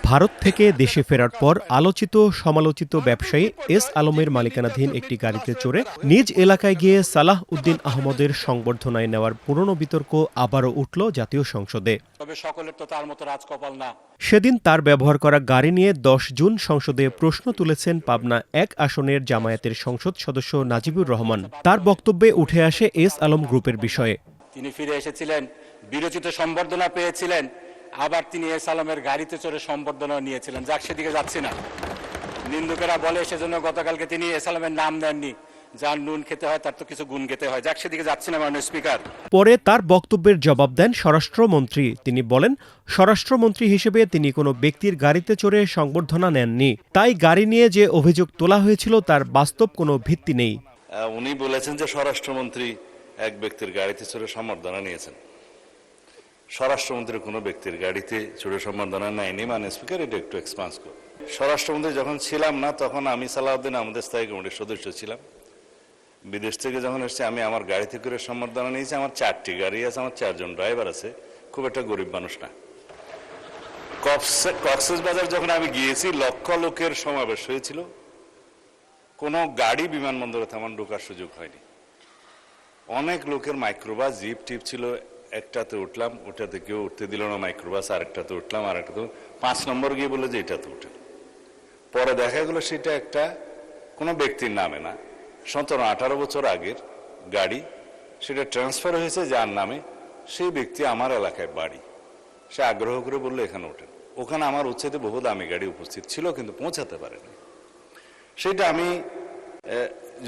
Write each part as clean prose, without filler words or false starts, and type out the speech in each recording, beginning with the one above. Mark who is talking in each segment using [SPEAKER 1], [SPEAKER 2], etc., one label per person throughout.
[SPEAKER 1] ভারত থেকে দেশে ফেরার পর আলোচিত সমালোচিত ব্যবসায়ী এস আলমের মালিকানাধীন একটি গাড়িতে চড়ে নিজ এলাকায় গিয়ে সালাহ উদ্দিন আহমদের সংবর্ধনায় নেওয়ার পুরনো বিতর্ক আবারও উঠল জাতীয় সংসদে।
[SPEAKER 2] তবে সকলের তো তার মতো রাজকপাল না।
[SPEAKER 1] সেদিন তার ব্যবহার করা গাড়ি নিয়ে 10 জুন সংসদে প্রশ্ন তুলেছেন পাবনা 1 আসনের জামায়াতের সংসদ সদস্য নাজিবুর রহমান। তার বক্তব্যে উঠে আসে এস আলম গ্রুপের বিষয়ে।
[SPEAKER 2] তিনি ফিরে এসেছিলেন, বিরোচিত সম্বর্ধনা পেয়েছিলেন, আবার তিনি এস আলমের গাড়িতে চড়ে সম্বর্ধনা নিয়েছিলেন। যাক, সেদিকে যাচ্ছি না। নিন্দুকেরা বলে সেজন্য গতকালকে তিনি এস আলমের নাম দেননি। যার নুন খেতে হয় তার তো কিছু গুণ খেতে হয়। যাক, সেদিকে যাচ্ছি না মাননীয় স্পিকার।
[SPEAKER 1] পরে তার বক্তব্যের জবাব দেন স্বরাষ্ট্রমন্ত্রী। তিনি বলেন, স্বরাষ্ট্রমন্ত্রী হিসেবে তিনি কোনো ব্যক্তির গাড়িতে চড়ে সংবর্ধনা নেননি। তাই গাড়ি নিয়ে যে অভিযোগ তোলা হয়েছিল তার বাস্তব কোনো ভিত্তি নেই।
[SPEAKER 3] উনি বলেছেন যে স্বরাষ্ট্রমন্ত্রী এক ব্যক্তির গাড়িতে চড়ে সম্বর্ধনা নিয়েছেন। স্বরাষ্ট্রমন্ত্রী কোনো ব্যক্তির গাড়িতে চড়ে সম্বর্ধনা নেয়নি। মাননীয় স্পিকার, এটা একটু এক্সপান্স করুন। স্বরাষ্ট্রমন্ত্রী যখন ছিলাম না তখন আমি সালাউদ্দিন আহমদের স্থায়ী কমিটির সদস্য ছিলাম। বিদেশ থেকে যখন এসেছি আমি আমার গাড়িতে করে সম্বর্ধনা নিয়েছি। আমার 4টি গাড়ি আছে, আমার 4 জন ড্রাইভার আছে। খুব একটা গরিব মানুষ না। কক্সবাজার যখন আমি গিয়েছি লক্ষ লোকের সমাবেশ হয়েছিল। কোনো গাড়ি বিমানবন্দরে তেমন ঢোকার সুযোগ হয়নি। অনেক লোকের মাইক্রোবাস জিপ টিপ ছিল। একটাতে উঠলাম, ওটাতে কেউ উঠতে দিল না মাইক্রোবাস। আরেকটাতে উঠলাম, আরেকটাতে 5 নম্বর গিয়ে বলে যে এটাতে উঠে। পরে দেখা গেল সেটা একটা কোনো ব্যক্তির নামে না, 17-18 বছর আগের গাড়ি। সেটা ট্রান্সফার হয়েছে যার নামে। সেই ব্যক্তি আমার এলাকায় বাড়ি। সে আগ্রহ করে বললো এখানে ওঠেন। ওখানে আমার উচ্ছেদে বহু দামি গাড়ি উপস্থিত ছিল, কিন্তু পৌঁছাতে পারেনি। সেটা আমি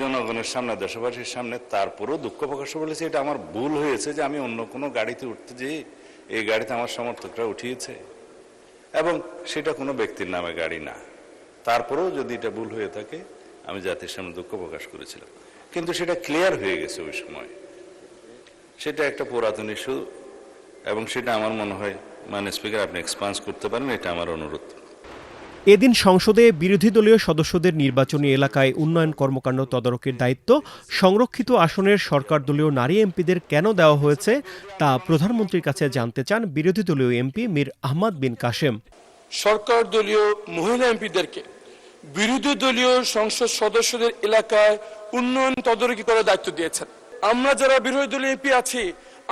[SPEAKER 3] জনগণের সামনে, দেশবাসীর সামনে তারপরেও দুঃখ প্রকাশ বলেছি, এটা আমার ভুল হয়েছে যে আমি অন্য কোনো গাড়িতে উঠতে যেয়ে এই গাড়িতে আমার সমর্থকরা উঠিয়েছে, এবং সেটা কোনো ব্যক্তির নামে গাড়ি না। তারপরেও যদি এটা ভুল হয়ে থাকে আমি জাতির সামনে দুঃখ প্রকাশ করেছিলাম। কিন্তু সেটা ক্লিয়ার হয়ে গেছে ওই সময়। সেটা একটা পুরাতন ইস্যু, এবং সেটা আমার মনে হয় মাননীয় স্পিকার আপনি এক্সপান্স করতে পারেন, এটা আমার অনুরোধ।
[SPEAKER 1] এদিন সংসদে বিরোধী দলীয় সদস্যদের নির্বাচনী এলাকায় উন্নয়ন কর্মকাণ্ড তদারকির দায়িত্ব সংরক্ষিত আসনের সরকার দলীয় নারী এমপিদের কেন দেওয়া হয়েছে তা প্রধানমন্ত্রীর কাছে জানতে চান বিরোধী দলীয় এমপি মীর আহমদ বিন কাশেম।
[SPEAKER 4] সরকার দলীয় মহিলা এমপিদেরকে বিরোধী দলীয় সংসদ সদস্যদের এলাকায় উন্নয়ন তদারকি করার দায়িত্ব দিয়েছেন। আমরা যারা বিরোধী দলীয় এমপি আছি,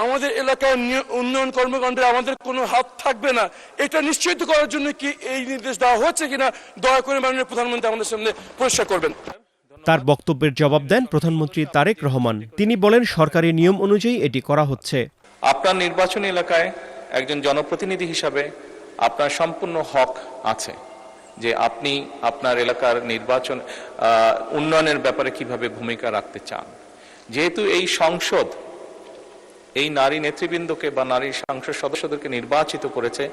[SPEAKER 4] আমাদের এলাকায় উন্নয়ন কর্মকাণ্ডে আমাদের কোনো হাত থাকবে না, এটা নিশ্চিত করার জন্য কি এই নির্দেশ দেওয়া হচ্ছে কিনা দয়া করে মাননীয় প্রধানমন্ত্রী আমাদের সামনে পরিষ্কার করবেন।
[SPEAKER 1] তার বক্তব্যের জবাব দেন প্রধানমন্ত্রী তারেক রহমান। তিনি বলেন, সরকারি নিয়ম অনুযায়ী এটি করা হচ্ছে।
[SPEAKER 5] আপনার নির্বাচনী এলাকায় একজন জনপ্রতিনিধি হিসাবে আপনার সম্পূর্ণ হক আছে যে আপনি আপনার এলাকার নির্বাচন উন্নয়নের ব্যাপারে কিভাবে ভূমিকা রাখতে চান। যেহেতু এই সংসদ এই নারী নেতৃবৃন্দকে বা নারী সংসদ সদস্যদেরকে নির্বাচিত করেছে,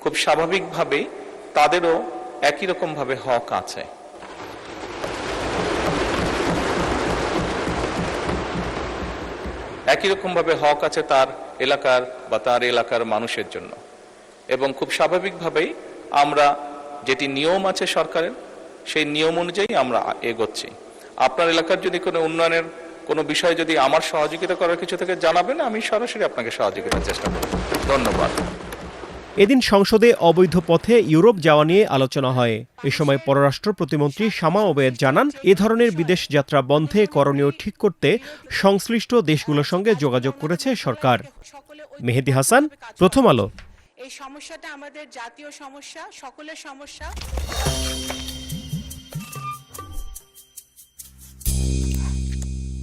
[SPEAKER 5] খুব স্বাভাবিকভাবেই তাদেরও একই রকম ভাবে হক আছে। একই রকম ভাবে হক আছে তার এলাকার বা তার এলাকার মানুষের জন্য, এবং খুব স্বাভাবিকভাবেই আমরা যেটি নিয়ম আছে সরকারের, সেই নিয়ম অনুযায়ী আমরা এগোচ্ছি। আপনার এলাকার যদি কোনো উন্নয়নের কোনো বিষয় যদি আমার সহযোগিতা করার কিছু থেকে জানাবেন, আমি সরাসরি আপনাকে সহযোগিতার চেষ্টা করব। ধন্যবাদ।
[SPEAKER 1] এদিন সংসদে অবৈধ পথে ইউরোপ যাওয়া নিয়ে আলোচনা হয়। এ সময় পররাষ্ট্র প্রতিমন্ত্রী শামা ওবায়েদ জানান, এ ধরনের বিদেশ যাত্রা বন্ধে করণীয় ঠিক করতে সংশ্লিষ্ট দেশগুলোর সঙ্গে যোগাযোগ করেছে সরকার। মেহেদী হাসান, প্রথম আলো।
[SPEAKER 6] এই সমস্যাটা আমাদের জাতীয় সমস্যা, সকলের সমস্যা।